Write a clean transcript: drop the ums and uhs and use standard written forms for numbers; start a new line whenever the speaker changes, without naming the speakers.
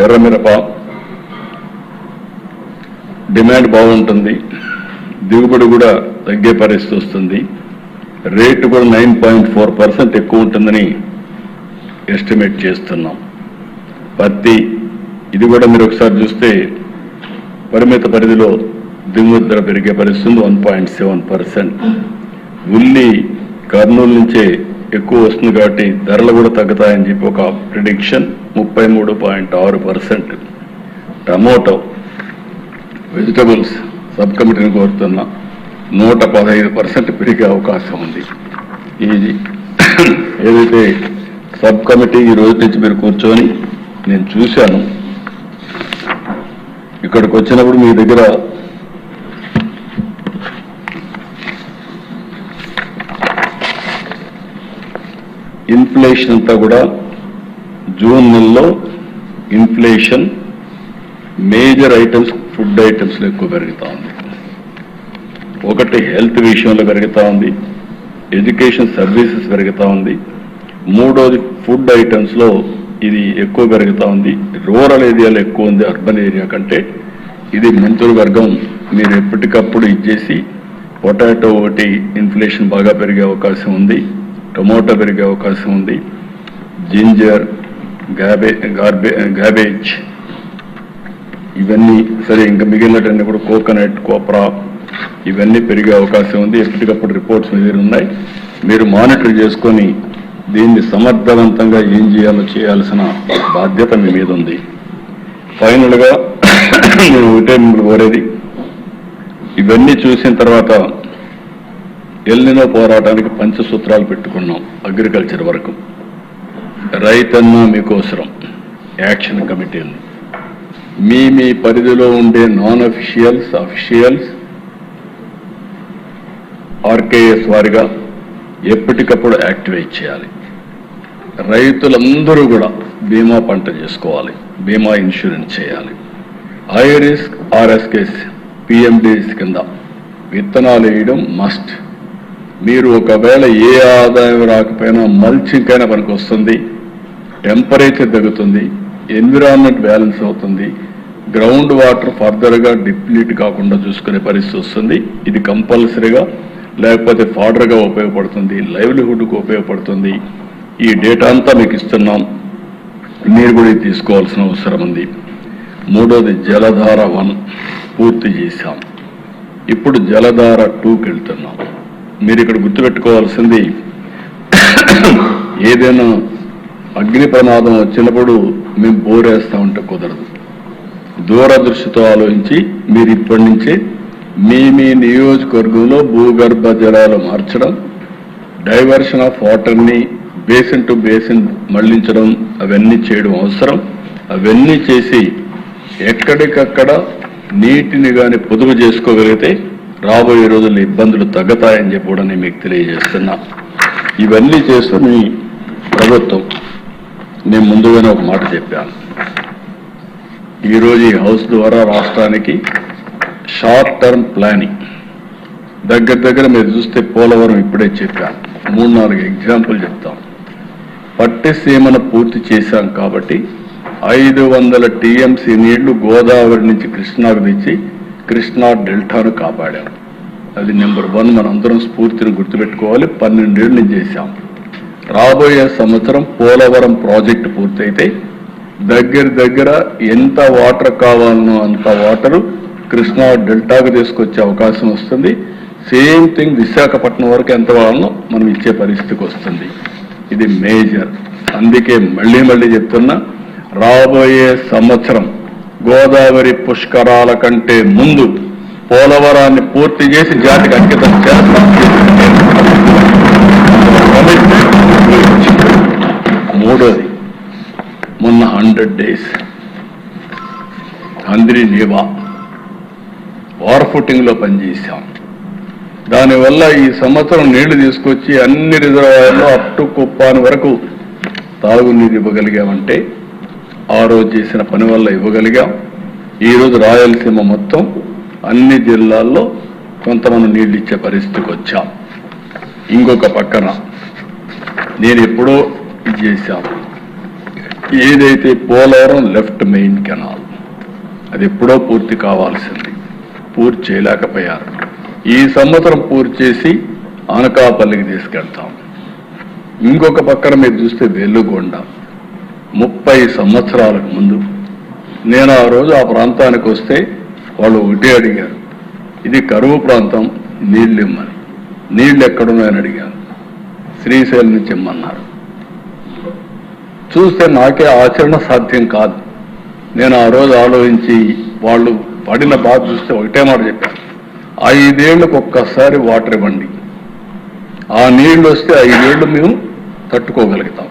ఎర్రమిరప demand బాగుంటుంది, దిగుబడి కూడా తగ్గే పరిస్థితి వస్తుంది, రేటు కూడా 9.4% ఎక్కువ ఉంటుందని ఎస్టిమేట్ చేస్తున్నాం. పత్తి ఇది కూడా మీరు ఒకసారి చూస్తే పరిమిత పరిధిలో దిగుమతి ధర పెరిగే పరిస్థితి 1.7%. ఉల్లి కర్నూలు నుంచే ఎక్కువ వస్తుంది కాబట్టి ధరలు కూడా తగ్గుతాయని చెప్పి ఒక ప్రిడిక్షన్ 33.6%. టమోటో వెజిటబుల్స్ సబ్ కమిటీని కోరుతున్నా 115% పెరిగే అవకాశం ఉంది. ఇది ఏదైతే సబ్ కమిటీ ఈ రోజు నుంచి మీరు కూర్చొని నేను చూశాను, ఇక్కడికి వచ్చినప్పుడు మీ దగ్గర ఇన్ఫ్లేషన్ అంతా కూడా జూన్ నెలలో ఇన్ఫ్లేషన్ మేజర్ ఐటమ్స్ ఫుడ్ ఐటమ్స్లో ఎక్కువ పెరుగుతూ ఉంది. ఒకటి హెల్త్ విషయంలో పెరుగుతూ ఉంది, ఎడ్యుకేషన్ సర్వీసెస్ పెరుగుతూ ఉంది, మూడోది ఫుడ్ ఐటమ్స్లో ఇది ఎక్కువ పెరుగుతూ ఉంది. రూరల్ ఏరియాలో ఎక్కువ ఉంది అర్బన్ ఏరియా కంటే. ఇది మంత్రివర్గం మీరు ఎప్పటికప్పుడు ఇచ్చేసి పొటాటో ఒకటి ఇన్ఫ్లేషన్ బాగా పెరిగే అవకాశం ఉంది, టొమాటో పెరిగే అవకాశం ఉంది, జింజర్ గ్యాబేజ్ ఇవన్నీ సరే, ఇంకా మిగిలినటన్నీ కూడా కోకోనట్ కోప్రా ఇవన్నీ పెరిగే అవకాశం ఉంది. ఎప్పటికప్పుడు రిపోర్ట్స్ మీద ఉన్నాయి, మీరు మానిటర్ చేసుకొని దీన్ని సమర్థవంతంగా ఏం చేయాల్సిన బాధ్యత మీ మీద ఉంది. ఫైనల్గా నేను ఒకటే మిమ్మల్ని కోరేది, ఇవన్నీ చూసిన తర్వాత ఎల్నినో పోరాటానికి పంచసూత్రాలు పెట్టుకున్నాం. అగ్రికల్చర్ వరకు రైతన్న మీకోసరం యాక్షన్ కమిటీలు, మీ పరిధిలో ఉండే నాన్ అఫీషియల్స్ అఫీషియల్స్ ఆర్కేఎస్ వారిగా ఎప్పటికప్పుడు యాక్టివేట్ చేయాలి. రైతులందరూ కూడా బీమా పంట చేసుకోవాలి, బీమా ఇన్సూరెన్స్ చేయాలి. హై రిస్క్ ఆర్ఎస్కేస్ పిఎండిఎస్ కింద విత్తనాలు వేయడం మస్ట్. మీరు ఒకవేళ ఏ ఆదాయం రాకపోయినా మల్చింగ్ అయినా మనకు వస్తుంది, టెంపరేచర్ తగ్గుతుంది, ఎన్విరాన్మెంట్ బ్యాలెన్స్ అవుతుంది, గ్రౌండ్ వాటర్ ఫర్దర్గా డిప్లీట్ కాకుండా చూసుకునే పరిస్థితి వస్తుంది. ఇది కంపల్సరీగా, లేకపోతే ఫాడర్గా ఉపయోగపడుతుంది, లైవ్లీహుడ్కు ఉపయోగపడుతుంది. ఈ డేటా అంతా మీకు ఇస్తున్నాం, మీరు కూడా తీసుకోవాల్సిన అవసరం ఉంది. మూడోది జలధార 1 పూర్తి చేశాం, ఇప్పుడు జలధార 2కి వెళ్తున్నాం. మీరు ఇక్కడ గుర్తుపెట్టుకోవాల్సింది, ఏదైనా అగ్ని ప్రమాదం వచ్చినప్పుడు మేము బోరేస్తా ఉంటే కుదరదు. దూరదృష్టితో ఆలోచించి మీరు ఇప్పటి నుంచే మీ నియోజకవర్గంలో భూగర్భ జలాలు మార్చడం, డైవర్షన్ ఆఫ్ వాటర్ని బేసిన్ టు బేసిన్ మళ్లించడం, అవన్నీ చేయడం అవసరం. అవన్నీ చేసి ఎక్కడికక్కడ నీటిని కానీ పొదుపు చేసుకోగలిగితే రాబోయే రోజుల్లో ఇబ్బందులు తగ్గుతాయని చెప్పి కూడా నేను మీకు తెలియజేస్తున్నా. ఇవన్నీ చేస్తున్న ప్రభుత్వం, నేను ముందుగానే ఒక మాట చెప్పాను, ఈరోజు ఈ హౌస్ ద్వారా రాష్ట్రానికి షార్ట్ టర్మ్ ప్లానింగ్ దగ్గర మీరు చూస్తే పోలవరం ఇప్పుడే చెప్పాను, 3-4 ఎగ్జాంపుల్ చెప్తాం. పట్టిసీమను పూర్తి చేశాం కాబట్టి 500 టీఎంసీ నీళ్లు గోదావరి నుంచి కృష్ణాకు తెచ్చి కృష్ణా డెల్టాను కాపాడాం. అది నెంబర్ 1. మనందరం స్ఫూర్తిని గుర్తుపెట్టుకోవాలి. 12 ఏళ్ళు చేశాం. రాబోయే సంవత్సరం పోలవరం ప్రాజెక్టు పూర్తయితే దగ్గర ఎంత వాటర్ కావాలనో అంత వాటరు కృష్ణా డెల్టాకు తీసుకొచ్చే అవకాశం వస్తుంది. సేమ్ థింగ్ విశాఖపట్నం వరకు ఎంత కావాలనో మనం ఇచ్చే పరిస్థితికి వస్తుంది. ఇది మేజర్. అందుకే మళ్ళీ చెప్తున్నా, రాబోయే సంవత్సరం గోదావరి పుష్కరాల కంటే ముందు పోలవరాన్ని పూర్తి చేసి జాతికి అంకితం చేస్తాం. మూడోది, మొన్న 100 days అందరి నీవా వార్ ఫుటింగ్లో పనిచేశాం. దానివల్ల ఈ సంవత్సరం నీళ్లు తీసుకొచ్చి అన్ని రిజర్వాయర్లో అప్ టు కుప్పాని వరకు తాగునీరు ఇవ్వగలిగామంటే ఆ రోజు చేసిన పని వల్ల ఇవ్వగలిగాం. ఈరోజు రాయలసీమ మొత్తం అన్ని జిల్లాల్లో కొంతమంది నీళ్ళు ఇచ్చే పరిస్థితికి వచ్చాం. ఇంకొక పక్కన నేను ఎప్పుడో ఇది చేశాం, ఏదైతే పోలవరం లెఫ్ట్ మెయిన్ కెనాల్ అది ఎప్పుడో పూర్తి కావాల్సింది, పూర్తి చేయలేకపోయారు. ఈ సంవత్సరం పూర్తి చేసి అనకాపల్లికి తీసుకెళ్తాం. ఇంకొక పక్కన మీరు చూస్తే వెల్లుగొండ 30 సంవత్సరాలకు ముందు నేను ఆ రోజు ఆ ప్రాంతానికి వస్తే వాళ్ళు ఒకటే అడిగారు, ఇది కరువు ప్రాంతం, నీళ్ళు ఇమ్మని. నీళ్ళు ఎక్కడున్నాయని అడిగాను, శ్రీశైలం నుంచి ఇమ్మన్నారు. చూస్తే నాకే ఆచరణ సాధ్యం కాదు. నేను ఆ రోజు ఆలోచించి వాళ్ళు పడిన బాధ చూస్తే ఒకటే మాట చెప్పాను, 5 ఏళ్లకు ఒక్కసారి వాటర్ ఇవ్వండి, ఆ నీళ్లు వస్తే 5 ఏళ్లు మేము తట్టుకోగలుగుతాం.